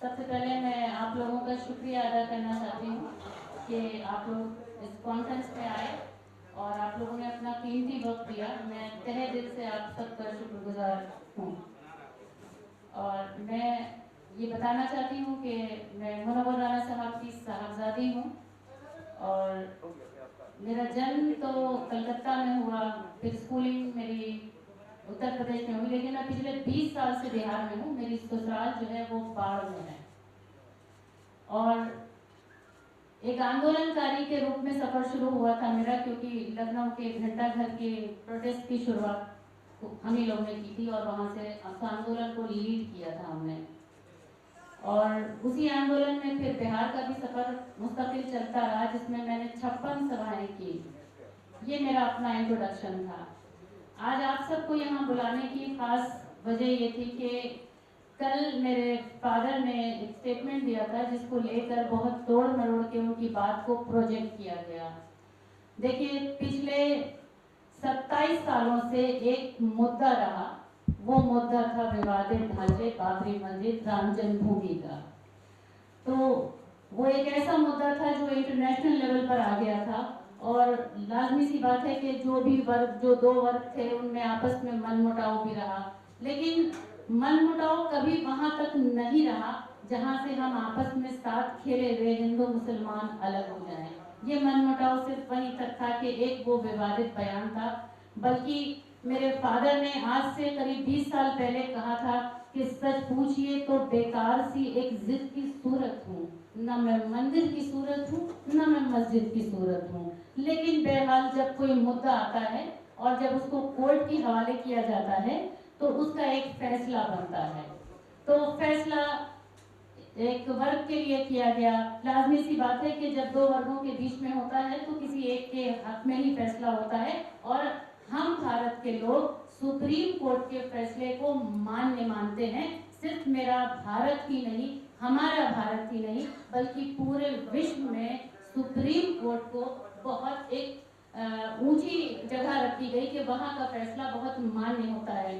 सबसे पहले मैं आप लोगों का शुक्रिया अदा करना चाहती हूँ कि आप लोग इस कॉन्फ्रेंस में आए और आप लोगों ने अपना कीमती वक्त दिया। मैं तहे दिल से आप सबका शुक्रगुजार हूँ। और मैं ये बताना चाहती हूँ कि मैं मुनव्वर राना साहब की साहबजादी हूँ और मेरा जन्म तो कलकत्ता में हुआ, फिर स्कूलिंग मेरी उत्तर प्रदेश में हुई, लेकिन मैं पिछले 20 साल से बिहार में हूँ। मेरी ससुराल जो है वो बाढ़ में है और एक आंदोलनकारी के रूप में सफर शुरू हुआ था मेरा, क्योंकि लखनऊ के घंटा घर के प्रोटेस्ट की शुरुआत हम ही लोगों ने की थी और वहाँ से आंदोलन को लीड किया था हमने। और उसी आंदोलन में फिर बिहार का भी सफर मुस्तकिल चलता रहा, जिसमें मैंने 56 सभाएं की। ये मेरा अपना इंट्रोडक्शन था। आज आप सबको यहाँ बुलाने की खास वजह ये थी कि कल मेरे फादर ने एक स्टेटमेंट दिया था जिसको लेकर बहुत तोड़ मरोड़ के उनकी बात को प्रोजेक्ट किया गया। देखिए, पिछले 27 सालों से एक मुद्दा रहा, वो मुद्दा था विवादित ढांचे बाबरी मस्जिद राम जन्मभूमि का। तो वो एक ऐसा मुद्दा था जो इंटरनेशनल लेवल पर आ गया था और लाजमी सी बात है कि जो दो वर्ग थे उनमें आपस में मनमुटाव भी रहा, लेकिन मनमुटाव कभी वहां तक नहीं रहा जहां से हम आपस में साथ खेले हुए हिंदू मुसलमान अलग हो जाएं। ये मनमुटाव सिर्फ वहीं तक था कि एक वो विवादित बयान था, बल्कि मेरे फादर ने आज से करीब 20 साल पहले कहा था कि सच पूछिए तो बेकार सी एक जिद की सूरत हूँ, न मैं मंदिर की सूरत हूँ न मैं मस्जिद की सूरत हूँ। लेकिन बहरहाल जब कोई मुद्दा आता है और जब उसको कोर्ट के हवाले किया जाता है तो उसका एक फैसला बनता है। तो फैसला एक वर्ग के लिए किया गया। लाजमी सी बात है कि जब दो वर्गों के बीच में होता है तो किसी एक के हक में ही फैसला होता है और हम भारत के लोग सुप्रीम कोर्ट के फैसले को मान्य मानते हैं। सिर्फ मेरा भारत ही नहीं, हमारा भारत ही नहीं, बल्कि पूरे विश्व में सुप्रीम कोर्ट को बहुत एक ऊंची जगह रखी गई कि वहाँ का फैसला बहुत मान्य होता है।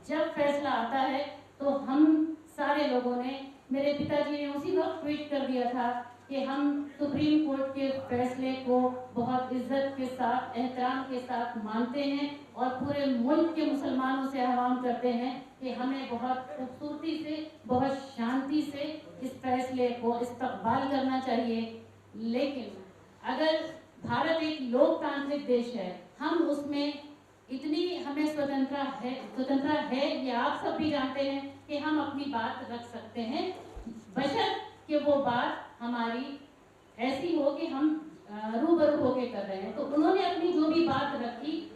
जब फैसला आता है तो हम सारे लोगों ने, मेरे पिताजी ने उसी वक्त ट्वीट कर दिया था कि हम सुप्रीम कोर्ट के फैसले को बहुत इज्जत के साथ, एहतराम के साथ मानते हैं और पूरे मुल्क के मुसलमानों से आह्वान करते हैं कि हमें बहुत खूबसूरती से, बहुत शांति से इस फैसले को इस्तकबाल करना चाहिए। लेकिन अगर भारत एक लोकतांत्रिक देश है, हम उसमें इतनी हमें स्वतंत्रता है, ये आप सब भी जानते हैं कि हम अपनी बात रख सकते हैं, बशर्ते कि वो बात हमारी ऐसी हो कि हम रूबरू होके कर रहे हैं। तो उन्होंने अपनी जो भी बात रखी,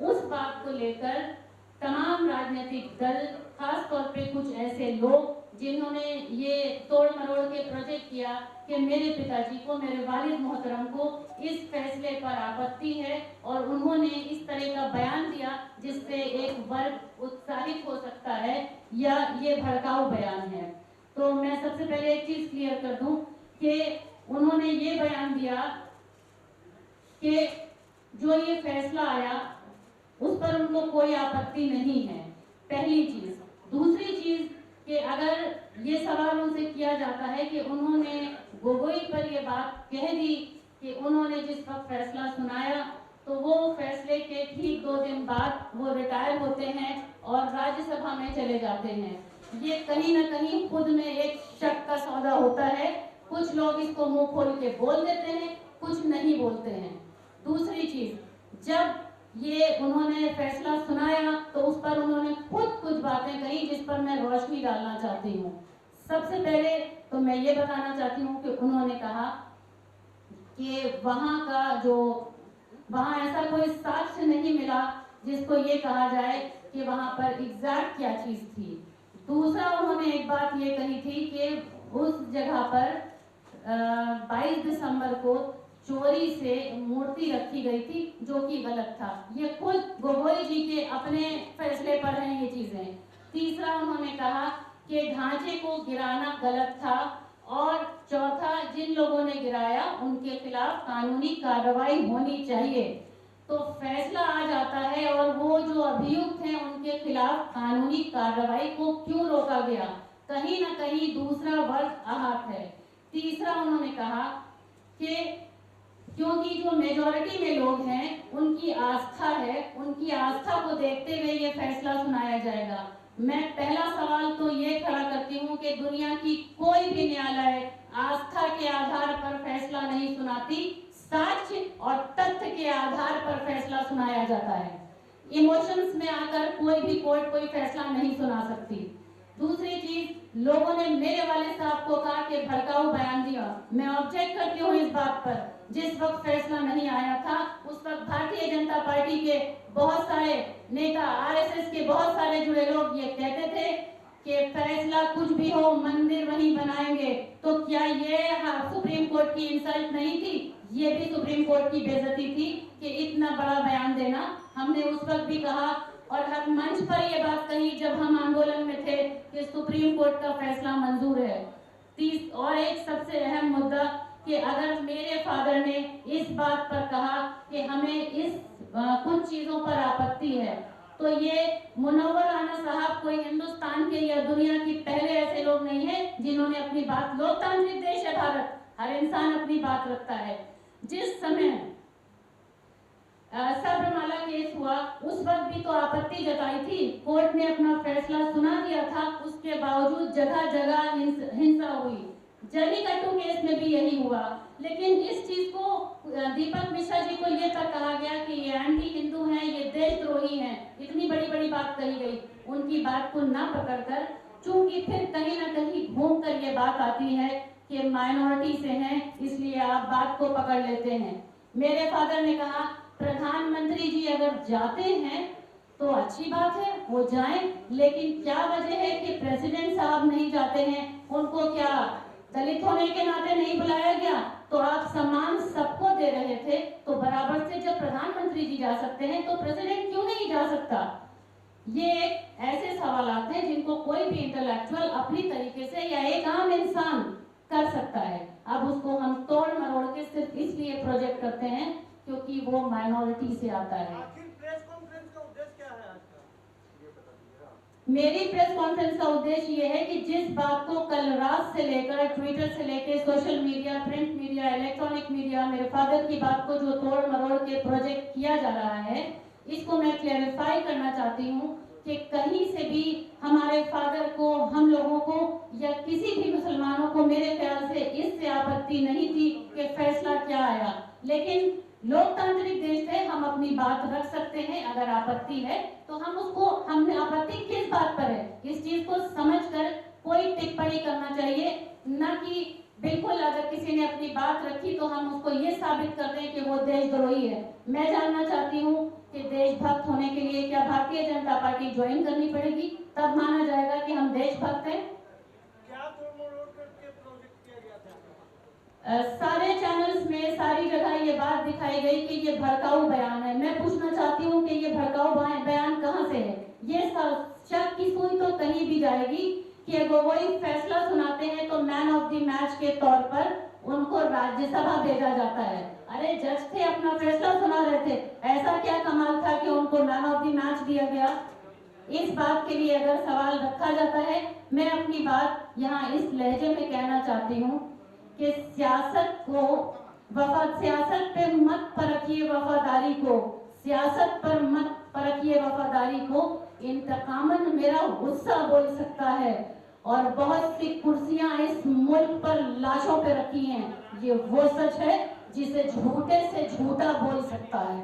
उस बात को लेकर तमाम राजनीतिक दल, खास तौर पे कुछ ऐसे लोग जिन्होंने ये तोड़ मरोड़ के प्रोजेक्ट किया कि मेरे पिताजी को, मेरे वालिद मोहतरम को इस फैसले पर आपत्ति है और उन्होंने इस तरह का बयान दिया जिससे एक वर्ग उत्साहित हो सकता है या ये भड़काऊ बयान है। तो मैं सबसे पहले एक चीज क्लियर कर दूं कि उन्होंने ये बयान दिया कि जो ये फैसला आया उस पर उनको कोई आपत्ति नहीं है, पहली चीज। दूसरी चीज कि अगर ये सवाल उनसे किया जाता है कि उन्होंने गोगोई पर ये बात कह दी कि उन्होंने जिस वक्त फैसला सुनाया तो वो फैसले के ठीक 2 दिन बाद वो रिटायर होते हैं और राज्यसभा में चले जाते हैं, ये कहीं ना कहीं खुद में एक शक का सौदा होता है। कुछ लोग इसको मुंह खोल के बोल देते हैं, कुछ नहीं बोलते हैं। दूसरी चीज, जब ये उन्होंने फैसला सुनाया तो उस पर उन्होंने खुद कुछ बातें कही जिस पर मैं रोशनी डालना चाहती हूँ। सबसे पहले तो मैं ये बताना चाहती हूँ कि उन्होंने कहा कि वहाँ ऐसा कोई साक्ष्य नहीं मिला जिसको ये कहा जाए कि वहाँ पर एग्जैक्ट क्या चीज थी। दूसरा, उन्होंने एक बात ये कही थी कि उस जगह पर 22 दिसंबर को चोरी से मूर्ति रखी गई थी जो कि गलत था। ये खुद गोगोई जी के अपने फैसले पर हैं ये चीजें। तीसरा, उन्होंने कहा कि ढांचे को गिराना गलत था और चौथा, जिन लोगों ने गिराया उनके खिलाफ कानूनी कार्रवाई होनी चाहिए। तो फैसला आ जाता है और वो जो अभियुक्त हैं उनके खिलाफ कानूनी कार्रवाई को क्यों रोका गया, कहीं ना कहीं दूसरा वर्ग आहत है। तीसरा उन्होंने कहा कि क्योंकि जो मेजॉरिटी में लोग हैं उनकी आस्था है, उनकी आस्था को देखते हुए ये फैसला सुनाया जाएगा। मैं पहला सवाल तो ये खड़ा करती हूँ कि दुनिया की कोई भी न्यायालय आस्था के आधार पर फैसला नहीं सुनाती, साक्ष्य और तथ्य के आधार पर फैसला सुनाया जाता है। इमोशंस में आकर कोई भी कोर्ट कोई फैसला नहीं सुना सकती। दूसरी चीज, लोगों ने मेरे वाले साहब को कहा कि भड़काऊ बयान दिया। मैं ऑब्जेक्ट करती हूँ इस बात पर। जिस वक्त फैसला नहीं आया था उस वक्त भारतीय जनता पार्टी के बहुत सारे नेता, आरएसएस के बहुत सारे जुड़े लोग ये कहते थे कि फैसला कुछ भी हो मंदिर वहीं बनाएंगे। तो क्या ये सुप्रीम कोर्ट की इंसल्ट नहीं थी? ये भी सुप्रीम कोर्ट की बेइज्जती थी कि इतना बड़ा बयान देना। हमने उस वक्त भी कहा और हम मंच पर ये बात कही जब हम आंदोलन में थे कि सुप्रीम कोर्ट का फैसला मंजूर है। और एक सबसे अहम मुद्दा कि अगर मेरे फादर ने इस बात पर कहा कि हमें इस कुछ चीजों पर आपत्ति है, तो ये मुनव्वर राना साहब कोई हिंदुस्तान के या दुनिया की पहले ऐसे लोग नहीं है जिन्होंने अपनी बात, लोकतांत्रिक देश है भारत, हर इंसान अपनी बात रखता है। जिस समय सबरीमाला केस हुआ उस वक्त भी तो आपत्ति जताई थी, कोर्ट ने अपना फैसला सुना दिया था, उसके बावजूद जगह जगह हिंसा हुई। जल्लीकट्टू केस में भी यही हुआ। लेकिन इस चीज को दीपक मिश्रा जी को ये तक कहा गया कि ये एंटी हिंदू हैं, ये देशद्रोही हैं, इतनी बड़ी बड़ी बात कही गई। उनकी बात को ना पकड़कर, चूंकि फिर कहीं ना कहीं घूम कर ये बात आती है कि माइनॉरिटी से हैं इसलिए आप बात को पकड़ लेते हैं। मेरे फादर ने कहा प्रधानमंत्री जी अगर जाते हैं तो अच्छी बात है, वो जाएं, लेकिन क्या वजह है कि प्रेसिडेंट साहब नहीं जाते हैं? उनको क्या दलित होने के नाते नहीं बुलाया गया? तो आप सम्मान सबको दे रहे थे, तो बराबर से जब प्रधानमंत्री जी जा सकते हैं तो प्रेसिडेंट क्यों नहीं जा सकता? ये एक ऐसे सवालात हैं जिनको कोई भी इंटेलेक्चुअल अपनी तरीके से या एक आम इंसान कर सकता है। अब उसको हम तोड़ मरोड़ के सिर्फ इसलिए प्रोजेक्ट करते हैं क्योंकि वो माइनॉरिटी से आता है। आखिर प्रेस कॉन्फ्रेंस का उद्देश्य क्या है आज का? ये बता दीजिए। मेरी प्रेस कॉन्फ्रेंस का उद्देश्य ये है कि जिस बात को कल रात से लेकर ट्विटर से लेकर social media, print media, electronic media, मेरे फादर की बात को जो तोड़ मरोड़ के प्रोजेक्ट किया जा रहा है, इसको मैं क्लैरिफाई करना चाहती हूँ कि कहीं से भी हमारे फादर को, हम लोगों को या किसी भी मुसलमानों को मेरे ख्याल से इससे आपत्ति नहीं थी कि फैसला क्या आया। लेकिन लोकतांत्रिक देश है, हम अपनी बात रख सकते हैं। अगर आपत्ति है तो हम उसको, हमने आपत्ति किस बात पर है इस चीज को समझकर कोई टिप्पणी करना चाहिए, न कि बिल्कुल अगर किसी ने अपनी बात रखी तो हम उसको ये साबित कर दें कि वो देशद्रोही है। मैं जानना चाहती हूँ कि देशभक्त होने के लिए क्या भारतीय जनता पार्टी ज्वाइन करनी पड़ेगी? तब माना जाएगा कि हम देशभक्त हैं। सारे चैनल्स में सारी जगह ये बात दिखाई गई कि ये भड़काऊ बयान है। मैं पूछना चाहती हूँ कि ये भड़काऊ बयान कहाँ से है? ये शक की सुई तो कहीं भी जाएगी कि अगर वही फैसला सुनाते हैं तो मैन ऑफ द मैच के तौर पर उनको राज्यसभा भेजा जाता है। अरे जज थे, अपना फैसला सुना रहे थे, ऐसा क्या कमाल था कि उनको मैन ऑफ द मैच दिया गया? इस बात के लिए अगर सवाल रखा जाता है, मैं अपनी बात यहाँ इस लहजे में कहना चाहती हूँ कि सियासत पे मत परखिए वफादारी को, सियासत पर मत परखिए वफादारी को। इंतकामन मेरा गुस्सा बोल सकता है और बहुत सी कुर्सियां इस मुल्क पर लाशों पे रखी हैं। ये वो सच है जिसे झूठे से झूठा बोल सकता है।